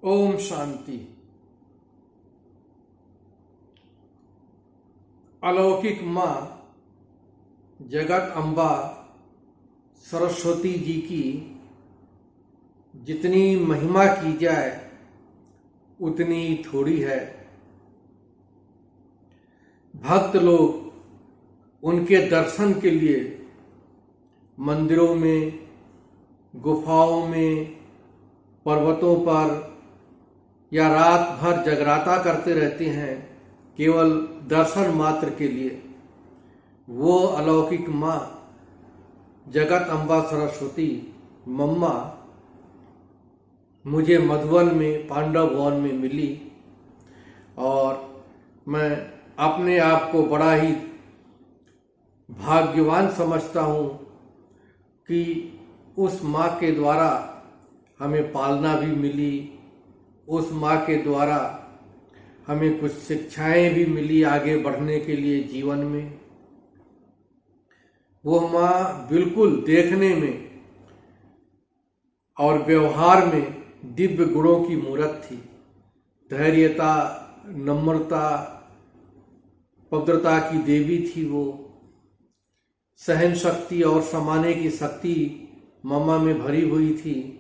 ओम शांति। अलौकिक माँ जगत अम्बा सरस्वती जी की जितनी महिमा की जाए उतनी थोड़ी है। भक्त लोग उनके दर्शन के लिए मंदिरों में, गुफाओं में, पर्वतों पर या रात भर जगराता करते रहते हैं केवल दर्शन मात्र के लिए। वो अलौकिक माँ जगत अम्बा सरस्वती मम्मा मुझे मधुबन में पांडव भवन में मिली और मैं अपने आप को बड़ा ही भाग्यवान समझता हूँ कि उस माँ के द्वारा हमें पालना भी मिली, उस माँ के द्वारा हमें कुछ शिक्षाएं भी मिली आगे बढ़ने के लिए जीवन में। वो माँ बिल्कुल देखने में और व्यवहार में दिव्य गुणों की मूरत थी। धैर्यता, नम्रता, पवित्रता की देवी थी वो। सहन शक्ति और समाने की शक्ति मम्मा में भरी हुई थी।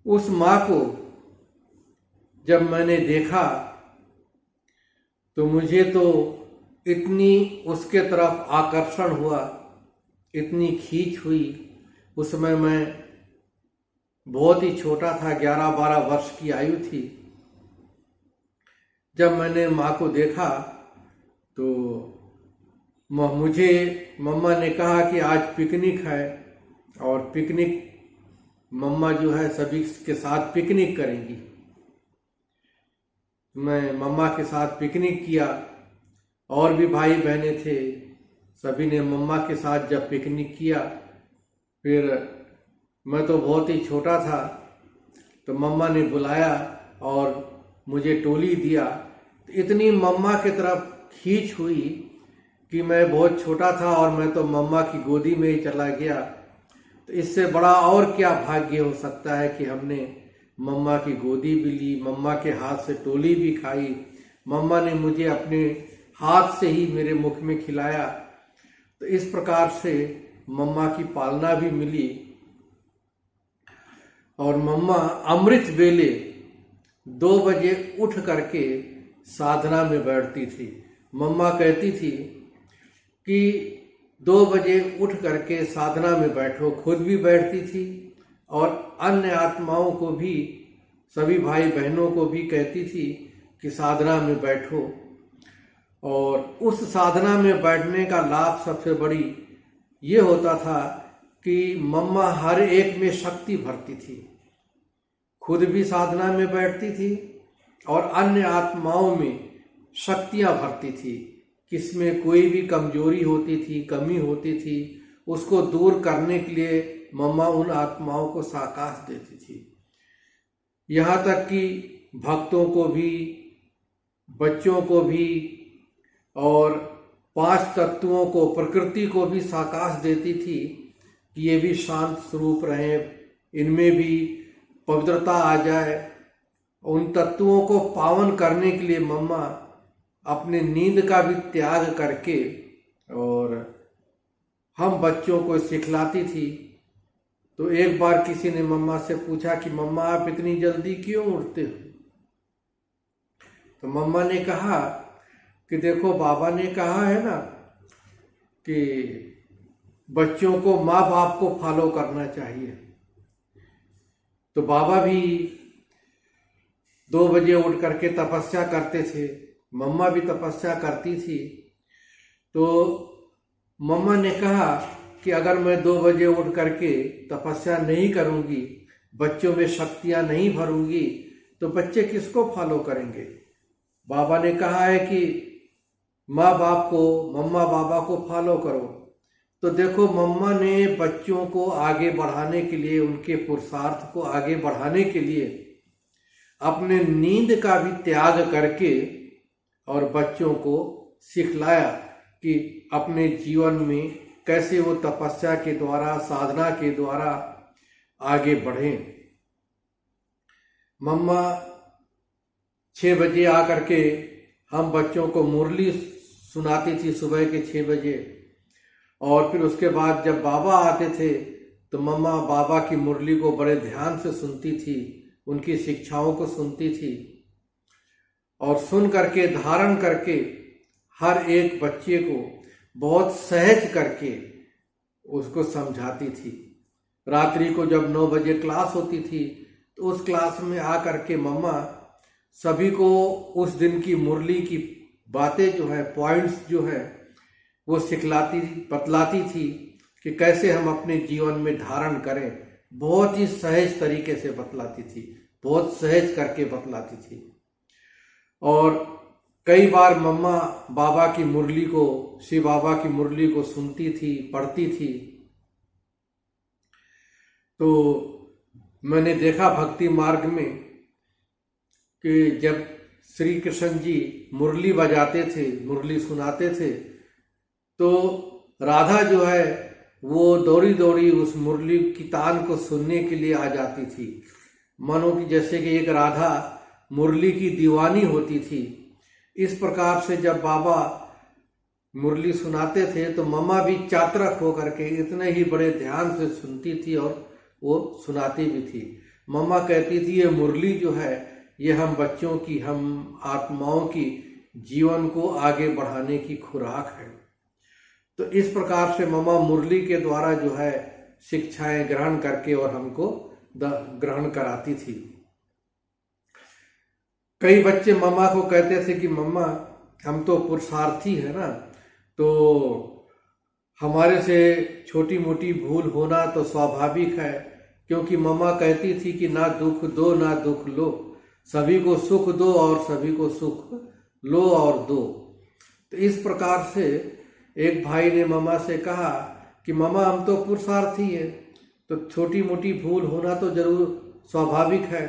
उस माँ को जब मैंने देखा तो मुझे तो इतनी उसके तरफ आकर्षण हुआ, इतनी खींच हुई। उस समय मैं बहुत ही छोटा था, 11-12 वर्ष की आयु थी। जब मैंने माँ को देखा तो मुझे मम्मा ने कहा कि आज पिकनिक है और पिकनिक मम्मा जो है सभी के साथ पिकनिक करेंगी। मैं मम्मा के साथ पिकनिक किया और भी भाई बहनें थे, सभी ने मम्मा के साथ जब पिकनिक किया, फिर मैं तो बहुत ही छोटा था तो मम्मा ने बुलाया और मुझे टोली दिया। इतनी मम्मा की तरफ खींच हुई कि मैं बहुत छोटा था और मैं तो मम्मा की गोदी में ही चला गया। तो इससे बड़ा और क्या भाग्य हो सकता है कि हमने मम्मा की गोदी भी ली, मम्मा के हाथ से टोली भी खाई, मम्मा ने मुझे अपने हाथ से ही मेरे मुख में खिलाया। तो इस प्रकार से मम्मा की पालना भी मिली। और मम्मा अमृत वेले 2 बजे उठ करके साधना में बैठती थी। मम्मा कहती थी कि 2 बजे उठ करके साधना में बैठो। खुद भी बैठती थी और अन्य आत्माओं को भी, सभी भाई बहनों को भी कहती थी कि साधना में बैठो। और उस साधना में बैठने का लाभ सबसे बड़ी ये होता था कि मम्मा हर एक में शक्ति भरती थी। खुद भी साधना में बैठती थी और अन्य आत्माओं में शक्तियां भरती थी। किसमें कोई भी कमजोरी होती थी, कमी होती थी, उसको दूर करने के लिए मम्मा उन आत्माओं को साकाश देती थी। यहाँ तक कि भक्तों को भी, बच्चों को भी और 5 तत्वों को, प्रकृति को भी साकाश देती थी कि ये भी शांत स्वरूप रहें, इनमें भी पवित्रता आ जाए। उन तत्वों को पावन करने के लिए मम्मा अपने नींद का भी त्याग करके और हम बच्चों को सिखलाती थी। तो एक बार किसी ने मम्मा से पूछा कि मम्मा आप इतनी जल्दी क्यों उठते हो? तो मम्मा ने कहा कि देखो, बाबा ने कहा है ना कि बच्चों को माँ बाप को फॉलो करना चाहिए। तो बाबा भी 2 बजे उठ करके तपस्या करते थे, मम्मा भी तपस्या करती थी। तो मम्मा ने कहा कि अगर मैं 2 बजे उठ करके तपस्या नहीं करूंगी, बच्चों में शक्तियां नहीं भरूंगी, तो बच्चे किसको फॉलो करेंगे? बाबा ने कहा है कि माँ बाप को, मम्मा बाबा को फॉलो करो। तो देखो, मम्मा ने बच्चों को आगे बढ़ाने के लिए, उनके पुरुषार्थ को आगे बढ़ाने के लिए अपने नींद का भी त्याग करके और बच्चों को सिखलाया कि अपने जीवन में कैसे वो तपस्या के द्वारा, साधना के द्वारा आगे बढ़ें। मम्मा 6 बजे आकर के हम बच्चों को मुरली सुनाती थी सुबह के 6 बजे। और फिर उसके बाद जब बाबा आते थे तो मम्मा बाबा की मुरली को बड़े ध्यान से सुनती थी, उनकी शिक्षाओं को सुनती थी और सुन करके धारण करके हर एक बच्चे को बहुत सहज करके उसको समझाती थी। रात्रि को जब 9 बजे क्लास होती थी तो उस क्लास में आकर के मम्मा सभी को उस दिन की मुरली की बातें जो है, पॉइंट्स जो है वो सिखलाती बतलाती थी कि कैसे हम अपने जीवन में धारण करें। बहुत ही सहज तरीके से बतलाती थी, बहुत सहज करके बतलाती थी। और कई बार मम्मा बाबा की मुरली को, शिव बाबा की मुरली को सुनती थी, पढ़ती थी। तो मैंने देखा भक्ति मार्ग में कि जब श्री कृष्ण जी मुरली बजाते थे, मुरली सुनाते थे, तो राधा जो है वो दौड़ी दौड़ी उस मुरली की तान को सुनने के लिए आ जाती थी। मानो कि जैसे कि एक राधा मुरली की दीवानी होती थी। इस प्रकार से जब बाबा मुरली सुनाते थे तो मम्मा भी चातरक होकर के इतने ही बड़े ध्यान से सुनती थी और वो सुनाती भी थी। मम्मा कहती थी ये मुरली जो है ये हम बच्चों की, हम आत्माओं की जीवन को आगे बढ़ाने की खुराक है। तो इस प्रकार से मम्मा मुरली के द्वारा जो है शिक्षाएं ग्रहण करके और हमको ग्रहण कराती थी। कई बच्चे मम्मा को कहते थे कि मम्मा हम तो पुरुषार्थी है ना, तो हमारे से छोटी मोटी भूल होना तो स्वाभाविक है, क्योंकि मम्मा कहती थी कि ना दुख दो ना दुख लो, सभी को सुख दो और सभी को सुख लो और दो। तो इस प्रकार से एक भाई ने मम्मा से कहा कि मम्मा हम तो पुरुषार्थी है, तो छोटी मोटी भूल होना तो जरूर स्वाभाविक है।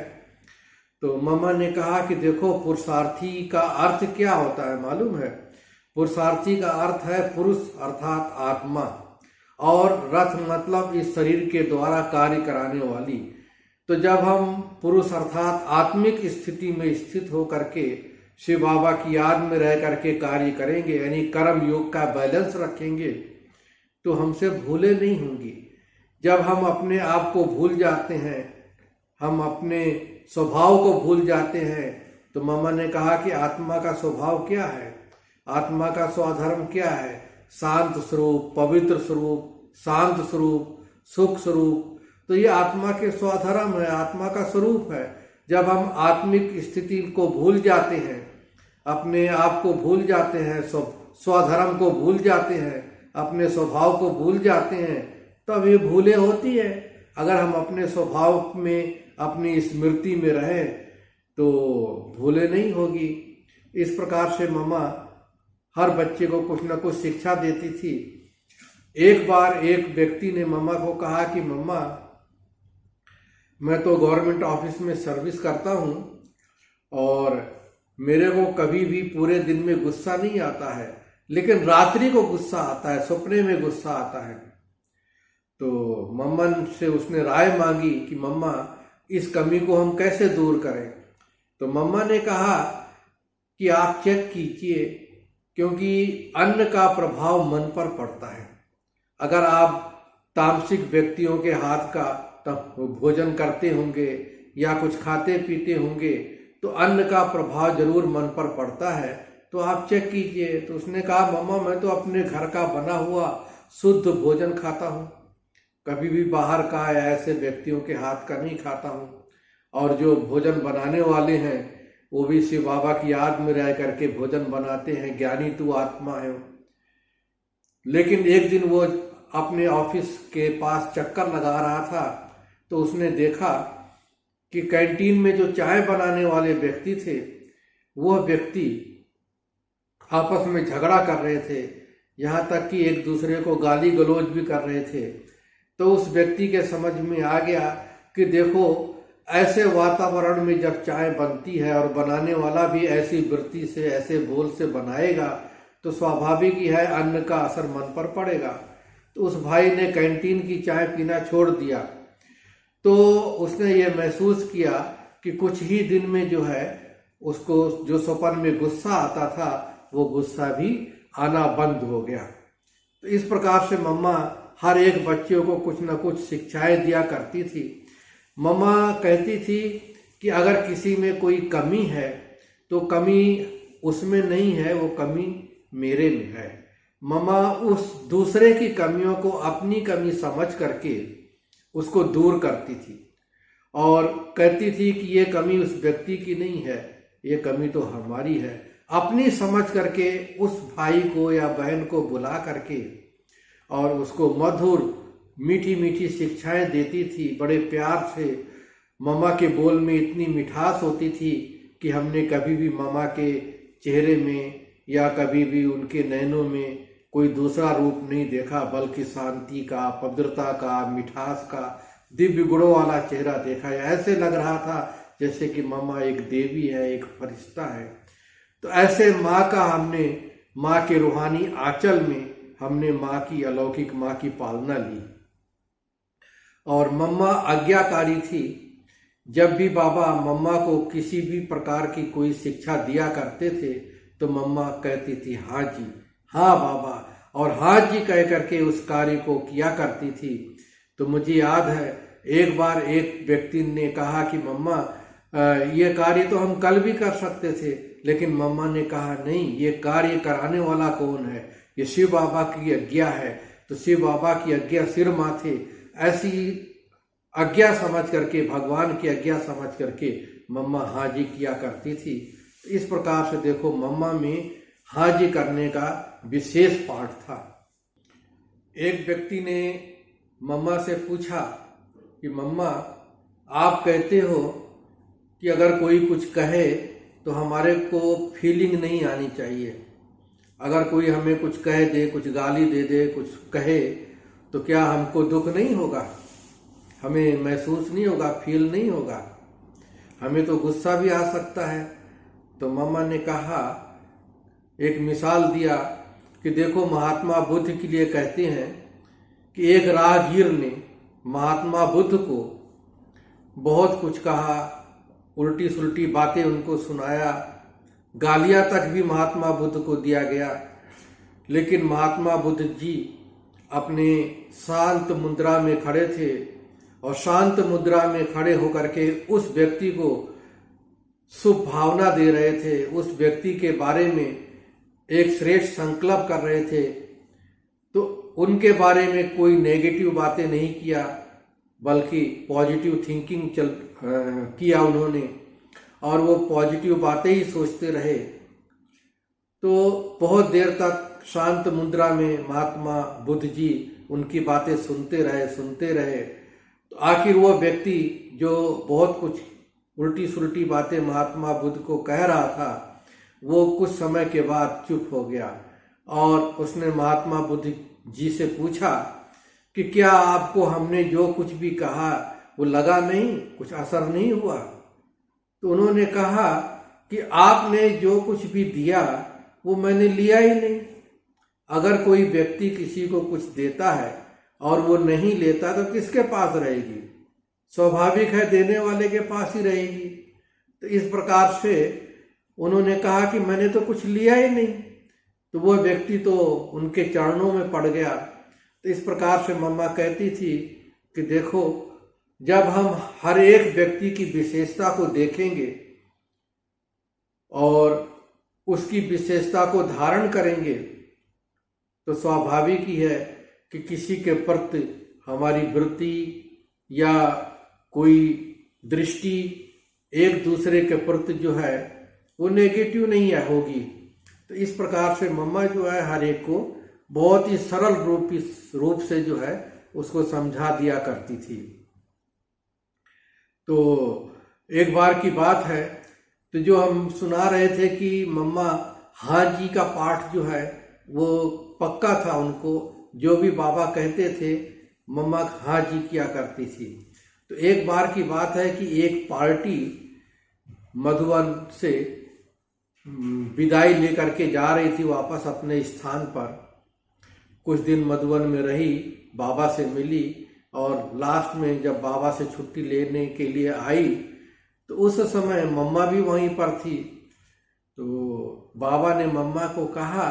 तो मम्मा ने कहा कि देखो पुरुषार्थी का अर्थ क्या होता है मालूम है? पुरुषार्थी का अर्थ है पुरुष अर्थात आत्मा, और रथ मतलब इस शरीर के द्वारा कार्य कराने वाली। तो जब हम पुरुष अर्थात आत्मिक स्थिति में स्थित होकर के शिव बाबा की याद में रह करके कार्य करेंगे, यानी कर्म योग का बैलेंस रखेंगे, तो हमसे भूलें नहीं होंगी। जब हम अपने आप को भूल जाते हैं, हम अपने स्वभाव को भूल जाते हैं, तो मम्मा ने कहा कि आत्मा का स्वभाव क्या है, आत्मा का स्वधर्म क्या है? शांत स्वरूप, पवित्र स्वरूप, शांत स्वरूप, सुख स्वरूप। तो ये आत्मा के स्वधर्म है, आत्मा का स्वरूप है। जब हम आत्मिक स्थिति को भूल जाते हैं, अपने आप को भूल जाते हैं, स्वधर्म को भूल जाते हैं, अपने स्वभाव को भूल जाते हैं, तब ये भूलें होती है। अगर हम अपने स्वभाव में, अपनी स्मृति में रहें तो भूलें नहीं होगी। इस प्रकार से मम्मा हर बच्चे को कुछ न कुछ शिक्षा देती थी। एक बार एक व्यक्ति ने मम्मा को कहा कि मम्मा मैं तो गवर्नमेंट ऑफिस में सर्विस करता हूँ और मेरे को कभी भी पूरे दिन में गुस्सा नहीं आता है, लेकिन रात्रि को गुस्सा आता है, सपने में गुस्सा आता है। तो मम्मा से उसने राय मांगी कि मम्मा इस कमी को हम कैसे दूर करें। तो मम्मा ने कहा कि आप चेक कीजिए, क्योंकि अन्न का प्रभाव मन पर पड़ता है। अगर आप तामसिक व्यक्तियों के हाथ का भोजन करते होंगे या कुछ खाते पीते होंगे तो अन्न का प्रभाव जरूर मन पर पड़ता है, तो आप चेक कीजिए। तो उसने कहा मम्मा मैं तो अपने घर का बना हुआ शुद्ध भोजन खाता हूँ, कभी भी बाहर का या ऐसे व्यक्तियों के हाथ का नहीं खाता हूँ। और जो भोजन बनाने वाले हैं वो भी शिव बाबा की याद में रह करके भोजन बनाते हैं, ज्ञानी तू आत्मा है। लेकिन एक दिन वो अपने ऑफिस के पास चक्कर लगा रहा था तो उसने देखा कि कैंटीन में जो चाय बनाने वाले व्यक्ति थे, वह व्यक्ति आपस में झगड़ा कर रहे थे, यहाँ तक कि एक दूसरे को गाली गलौज भी कर रहे थे। तो उस व्यक्ति के समझ में आ गया कि देखो ऐसे वातावरण में जब चाय बनती है और बनाने वाला भी ऐसी वृत्ति से, ऐसे बोल से बनाएगा, तो स्वाभाविक ही है अन्न का असर मन पर पड़ेगा। तो उस भाई ने कैंटीन की चाय पीना छोड़ दिया। तो उसने ये महसूस किया कि कुछ ही दिन में जो है उसको जो स्वप्न में गुस्सा आता था वो गुस्सा भी आना बंद हो गया। तो इस प्रकार से मम्मा हर एक बच्चे को कुछ न कुछ शिक्षाएं दिया करती थी। मम्मा कहती थी कि अगर किसी में कोई कमी है तो कमी उसमें नहीं है, वो कमी मेरे में है। मम्मा उस दूसरे की कमियों को अपनी कमी समझ करके उसको दूर करती थी और कहती थी कि ये कमी उस व्यक्ति की नहीं है, ये कमी तो हमारी है। अपनी समझ करके उस भाई को या बहन को बुला करके और उसको मधुर मीठी मीठी शिक्षाएं देती थी। बड़े प्यार से मम्मा के बोल में इतनी मिठास होती थी कि हमने कभी भी मम्मा के चेहरे में या कभी भी उनके नैनों में कोई दूसरा रूप नहीं देखा, बल्कि शांति का, पवित्रता का, मिठास का, दिव्य गुणों वाला चेहरा देखा। ऐसे लग रहा था जैसे कि मम्मा एक देवी है, एक फरिश्ता है। तो ऐसे माँ का हमने, माँ के रूहानी आंचल में हमने माँ की, अलौकिक माँ की पालना ली। और मम्मा आज्ञाकारी थी। जब भी बाबा मम्मा को किसी भी प्रकार की कोई शिक्षा दिया करते थे तो मम्मा कहती थी हाँ जी, हाँ बाबा, और हाँ जी कह करके उस कार्य को किया करती थी। तो मुझे याद है एक बार एक व्यक्ति ने कहा कि मम्मा ये कार्य तो हम कल भी कर सकते थे, लेकिन मम्मा ने कहा नहीं, ये कार्य कराने वाला कौन है, ये शिव बाबा की आज्ञा है। तो शिव बाबा की आज्ञा सिर माथे, ऐसी आज्ञा समझ करके, भगवान की आज्ञा समझ करके मम्मा हाँ जी किया करती थी। इस प्रकार से देखो मम्मा में हाँ जी करने का विशेष पाठ था। एक व्यक्ति ने मम्मा से पूछा कि मम्मा आप कहते हो कि अगर कोई कुछ कहे तो हमारे को फीलिंग नहीं आनी चाहिए, अगर कोई हमें कुछ कह दे, कुछ गाली दे दे, कुछ कहे, तो क्या हमको दुख नहीं होगा, हमें महसूस नहीं होगा, फील नहीं होगा, हमें तो गुस्सा भी आ सकता है। तो मम्मा ने कहा, एक मिसाल दिया कि देखो महात्मा बुद्ध के लिए कहते हैं कि एक राहगीर ने महात्मा बुद्ध को बहुत कुछ कहा, उल्टी सुल्टी बातें उनको सुनाया, गालियां तक भी महात्मा बुद्ध को दिया गया। लेकिन महात्मा बुद्ध जी अपने शांत मुद्रा में खड़े थे और शांत मुद्रा में खड़े होकर के उस व्यक्ति को शुभ भावना दे रहे थे, उस व्यक्ति के बारे में एक श्रेष्ठ संकल्प कर रहे थे। तो उनके बारे में कोई नेगेटिव बातें नहीं किया, बल्कि पॉजिटिव थिंकिंग किया उन्होंने, और वो पॉजिटिव बातें ही सोचते रहे। तो बहुत देर तक शांत मुद्रा में महात्मा बुद्ध जी उनकी बातें सुनते रहे। तो आखिर वो व्यक्ति जो बहुत कुछ उल्टी सुल्टी बातें महात्मा बुद्ध को कह रहा था, वो कुछ समय के बाद चुप हो गया और उसने महात्मा बुद्ध जी से पूछा कि क्या आपको हमने जो कुछ भी कहा वो लगा नहीं, कुछ असर नहीं हुआ? तो उन्होंने कहा कि आपने जो कुछ भी दिया वो मैंने लिया ही नहीं। अगर कोई व्यक्ति किसी को कुछ देता है और वो नहीं लेता तो किसके पास रहेगी? स्वाभाविक है देने वाले के पास ही रहेगी। तो इस प्रकार से उन्होंने कहा कि मैंने तो कुछ लिया ही नहीं। तो वो व्यक्ति तो उनके चरणों में पड़ गया। तो इस प्रकार से मम्मा कहती थी कि देखो, जब हम हर एक व्यक्ति की विशेषता को देखेंगे और उसकी विशेषता को धारण करेंगे तो स्वाभाविक ही है कि किसी के प्रति हमारी वृत्ति या कोई दृष्टि एक दूसरे के प्रति जो है वो नेगेटिव नहीं होगी। तो इस प्रकार से मम्मा जो है हर एक को बहुत ही सरल रूप से जो है उसको समझा दिया करती थी। तो एक बार की बात है, तो जो हम सुना रहे थे कि मम्मा हाँ जी का पाठ जो है वो पक्का था, उनको जो भी बाबा कहते थे मम्मा हाँ जी किया करती थी। तो एक बार की बात है कि एक पार्टी मधुबन से विदाई लेकर के जा रही थी वापस अपने स्थान पर। कुछ दिन मधुबन में रही, बाबा से मिली और लास्ट में जब बाबा से छुट्टी लेने के लिए आई तो उस समय मम्मा भी वहीं पर थी। तो बाबा ने मम्मा को कहा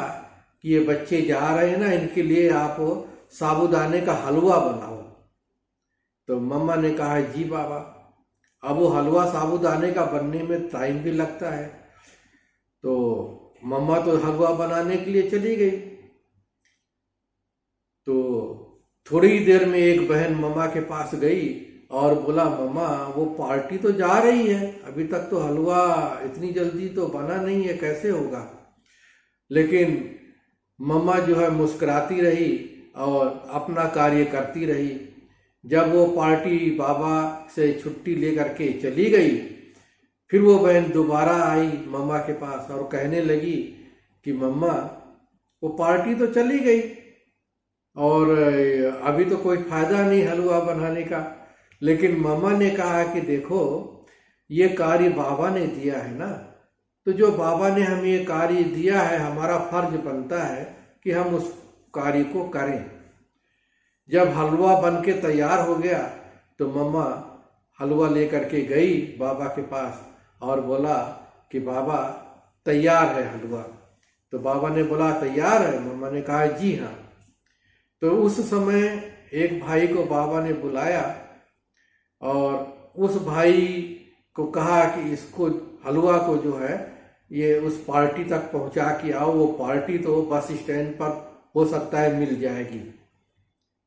कि ये बच्चे जा रहे हैं ना, इनके लिए आप साबूदाने का हलवा बनाओ। तो मम्मा ने कहा जी बाबा। अब वो हलवा साबूदाने का बनने में टाइम भी लगता है, तो मम्मा तो हलवा बनाने के लिए चली गई। तो थोड़ी देर में एक बहन मम्मा के पास गई और बोला, मम्मा वो पार्टी तो जा रही है, अभी तक तो हलवा इतनी जल्दी तो बना नहीं है, कैसे होगा। लेकिन मम्मा जो है मुस्कुराती रही और अपना कार्य करती रही। जब वो पार्टी बाबा से छुट्टी लेकर के चली गई, फिर वो बहन दोबारा आई मम्मा के पास और कहने लगी कि मम्मा वो पार्टी तो चली गई और अभी तो कोई फायदा नहीं हलवा बनाने का। लेकिन मम्मा ने कहा कि देखो, ये कार्य बाबा ने दिया है ना, तो जो बाबा ने हमें ये कार्य दिया है, हमारा फर्ज बनता है कि हम उस कार्य को करें। जब हलवा बन के तैयार हो गया तो मम्मा हलवा लेकर के गई बाबा के पास और बोला कि बाबा तैयार है हलवा। तो बाबा ने बोला तैयार है? मम्मा ने कहा जी हाँ। तो उस समय एक भाई को बाबा ने बुलाया और उस भाई को कहा कि इसको हलवा को जो है ये उस पार्टी तक पहुंचा के आओ। वो पार्टी तो बस स्टैंड पर हो सकता है मिल जाएगी।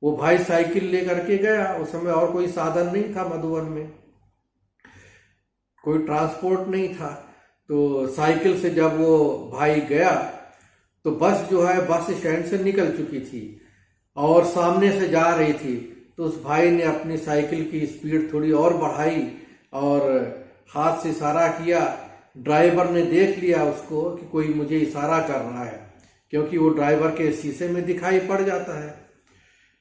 वो भाई साइकिल लेकर के गया। उस समय और कोई साधन नहीं था, मधुबन में कोई ट्रांसपोर्ट नहीं था। तो साइकिल से जब वो भाई गया तो बस जो है बस स्टैंड से निकल चुकी थी और सामने से जा रही थी। तो उस भाई ने अपनी साइकिल की स्पीड थोड़ी और बढ़ाई और हाथ से इशारा किया। ड्राइवर ने देख लिया उसको कि कोई मुझे इशारा कर रहा है, क्योंकि वो ड्राइवर के शीशे में दिखाई पड़ जाता है।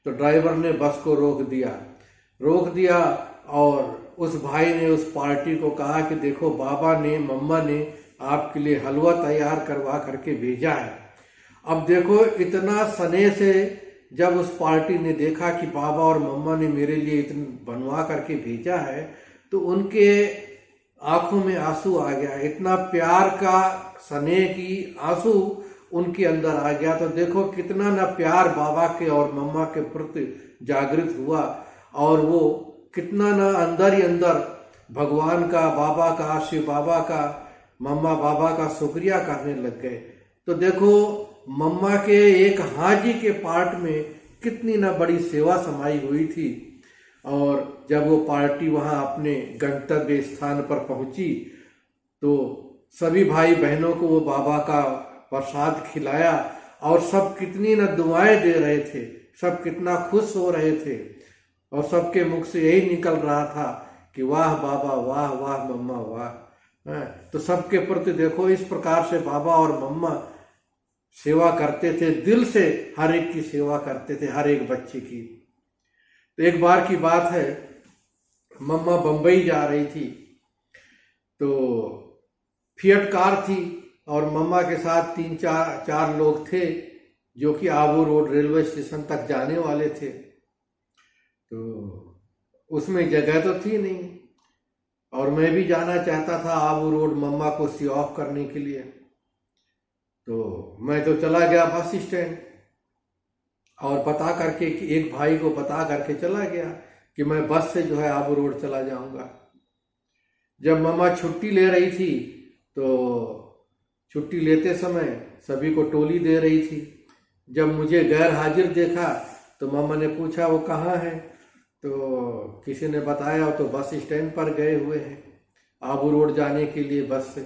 तो ड्राइवर ने बस को रोक दिया और उस भाई ने उस पार्टी को कहा कि देखो, बाबा ने मम्मा ने आपके लिए हलवा तैयार करवा करके भेजा है। अब देखो, इतना स्नेह से जब उस पार्टी ने देखा कि बाबा और मम्मा ने मेरे लिए इतना बनवा करके भेजा है, तो उनके आंखों में आंसू आ गया। इतना प्यार का, स्नेह की आंसू उनके अंदर आ गया। तो देखो कितना ना प्यार बाबा के और मम्मा के प्रति जागृत हुआ और वो कितना ना अंदर ही अंदर भगवान का, बाबा का, शिव बाबा का, मम्मा बाबा का शुक्रिया करने लग गए। तो देखो, मम्मा के एक हाजी के पार्ट में कितनी ना बड़ी सेवा समाई हुई थी। और जब वो पार्टी वहां अपने गंतव्य स्थान पर पहुंची तो सभी भाई बहनों को वो बाबा का प्रसाद खिलाया और सब कितनी ना दुआएं दे रहे थे, सब कितना खुश हो रहे थे और सबके मुख से यही निकल रहा था कि वाह बाबा, वाह वाह मम्मा, वाह। तो सबके प्रति देखो, इस प्रकार से बाबा और मम्मा सेवा करते थे, दिल से हर एक की सेवा करते थे, हर एक बच्चे की। तो एक बार की बात है, मम्मा बम्बई जा रही थी तो फिएट कार थी और मम्मा के साथ तीन चार लोग थे जो कि आबू रोड रेलवे स्टेशन तक जाने वाले थे। तो उसमें जगह तो थी नहीं और मैं भी जाना चाहता था आबू रोड मम्मा को सी ऑफ करने के लिए। तो मैं तो चला गया बस स्टैंड और बता करके कि एक भाई को बता करके चला गया कि मैं बस से जो है आबू रोड चला जाऊंगा। जब मम्मा छुट्टी ले रही थी तो छुट्टी लेते समय सभी को टोली दे रही थी। जब मुझे गैर हाजिर देखा तो मम्मा ने पूछा वो कहाँ है, तो किसी ने बताया तो बस स्टैंड पर गए हुए हैं आबू रोड जाने के लिए बस से।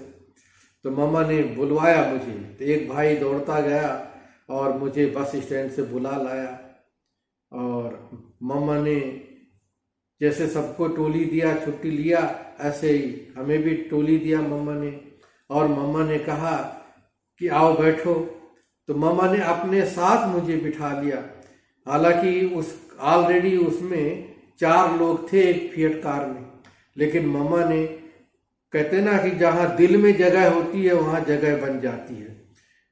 तो मम्मा ने बुलवाया मुझे, तो एक भाई दौड़ता गया और मुझे बस स्टैंड से बुला लाया और मम्मा ने जैसे सबको टोली दिया, छुट्टी लिया, ऐसे ही हमें भी टोली दिया मम्मा ने। और मम्मा ने कहा कि आओ बैठो। तो मम्मा ने अपने साथ मुझे बिठा लिया। हालांकि उस ऑलरेडी उसमें 4 लोग थे एक फिएट कार में, लेकिन मम्मा ने, कहते ना कि जहाँ दिल में जगह होती है वहाँ जगह बन जाती है।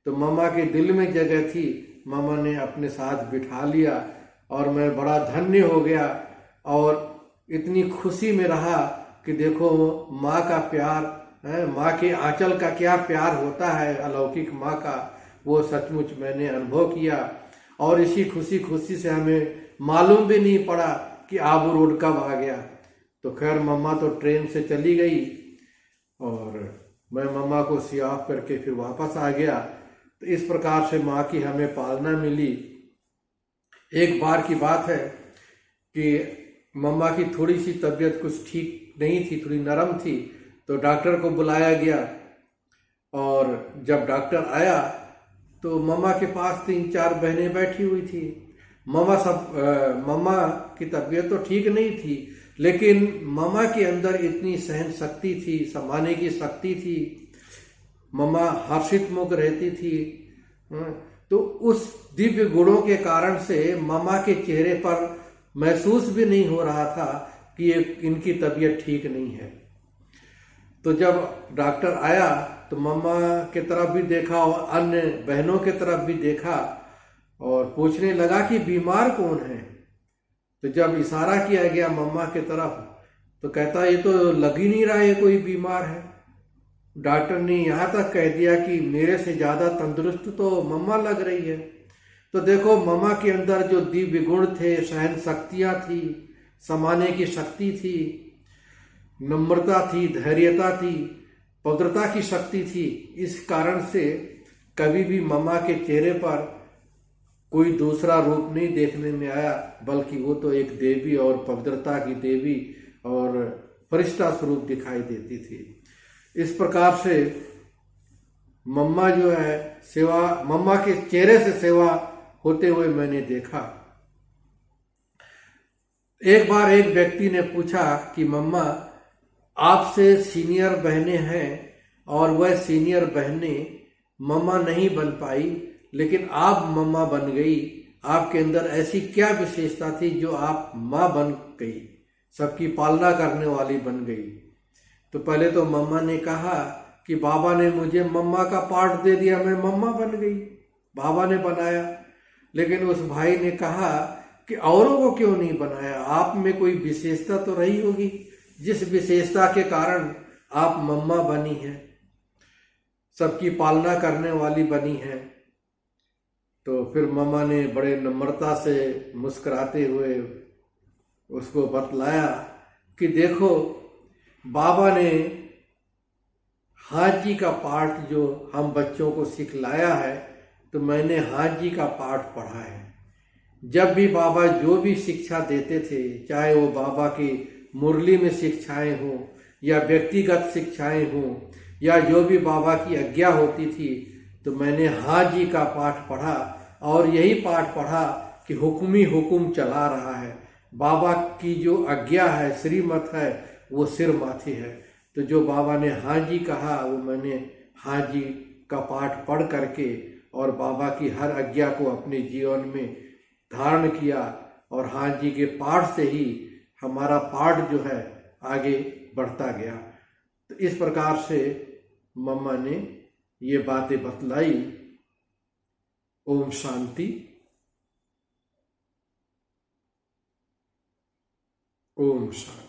तो मम्मा के दिल में जगह थी, मम्मा ने अपने साथ बिठा लिया और मैं बड़ा धन्य हो गया और इतनी खुशी में रहा कि देखो माँ का प्यार है, माँ के आंचल का क्या प्यार होता है, अलौकिक माँ का, वो सचमुच मैंने अनुभव किया। और इसी खुशी खुशी से हमें मालूम भी नहीं पड़ा कि आबू रोड कब आ गया। तो खैर मम्मा तो ट्रेन से चली गई और मैं मम्मा को सी ऑफ करके फिर वापस आ गया। तो इस प्रकार से माँ की हमें पालना मिली। एक बार की बात है कि मम्मा की थोड़ी सी तबीयत कुछ ठीक नहीं थी, थोड़ी नरम थी, तो डॉक्टर को बुलाया गया। और जब डॉक्टर आया तो मम्मा के पास 3-4 बहनें बैठी हुई थी। मम्मा की तबीयत तो ठीक नहीं थी, लेकिन मम्मा के अंदर इतनी सहन शक्ति थी, संभालने की शक्ति थी। मम्मा हर्षित मुख रहती थी। तो उस दिव्य गुणों के कारण से मम्मा के चेहरे पर महसूस भी नहीं हो रहा था कि इनकी तबीयत ठीक नहीं है। तो जब डॉक्टर आया तो मम्मा की तरफ भी देखा और अन्य बहनों की तरफ भी देखा और पूछने लगा कि बीमार कौन है। तो जब इशारा किया गया मम्मा की तरफ तो कहता ये तो लग ही नहीं रहा है कोई बीमार है। डॉक्टर ने यहाँ तक कह दिया कि मेरे से ज़्यादा तंदुरुस्त तो मम्मा लग रही है। तो देखो मम्मा के अंदर जो दिव्य गुण थे, सहन शक्तियाँ थी, समाने की शक्ति थी, नम्रता थी, धैर्यता थी, पवित्रता की शक्ति थी। इस कारण से कभी भी मम्मा के चेहरे पर कोई दूसरा रूप नहीं देखने में आया, बल्कि वो तो एक देवी और पवित्रता की देवी और फरिश्ता स्वरूप दिखाई देती थी। इस प्रकार से मम्मा जो है सेवा, मम्मा के चेहरे से सेवा होते हुए मैंने देखा। एक बार एक व्यक्ति ने पूछा कि मम्मा आपसे सीनियर बहनें हैं और वह सीनियर बहनें मम्मा नहीं बन पाई, लेकिन आप मम्मा बन गई, आपके अंदर ऐसी क्या विशेषता थी जो आप माँ बन गई, सबकी पालना करने वाली बन गई। तो पहले तो मम्मा ने कहा कि बाबा ने मुझे मम्मा का पार्ट दे दिया, मैं मम्मा बन गई, बाबा ने बनाया। लेकिन उस भाई ने कहा कि औरों को क्यों नहीं बनाया, आप में कोई विशेषता तो रही होगी जिस विशेषता के कारण आप मम्मा बनी हैं, सबकी पालना करने वाली बनी हैं। तो फिर मम्मा ने बड़े नम्रता से मुस्कुराते हुए उसको बतलाया कि देखो बाबा ने हाथ जी का पाठ जो हम बच्चों को सिखलाया है, तो मैंने हाथ जी का पाठ पढ़ा है। जब भी बाबा जो भी शिक्षा देते थे, चाहे वो बाबा की मुरली में शिक्षाएं हों या व्यक्तिगत शिक्षाएं हों या जो भी बाबा की आज्ञा होती थी, तो मैंने हाथ जी का पाठ पढ़ा और यही पाठ पढ़ा कि हुक्म ही हुक्म चला रहा है। बाबा की जो आज्ञा है, श्रीमत है, वो सिर माथे है। तो जो बाबा ने हाँ जी कहा वो मैंने हाँ जी का पाठ पढ़ करके और बाबा की हर आज्ञा को अपने जीवन में धारण किया और हाँ जी के पाठ से ही हमारा पाठ जो है आगे बढ़ता गया। तो इस प्रकार से मम्मा ने ये बातें बतलाई। ओम शांति। ओम शांति।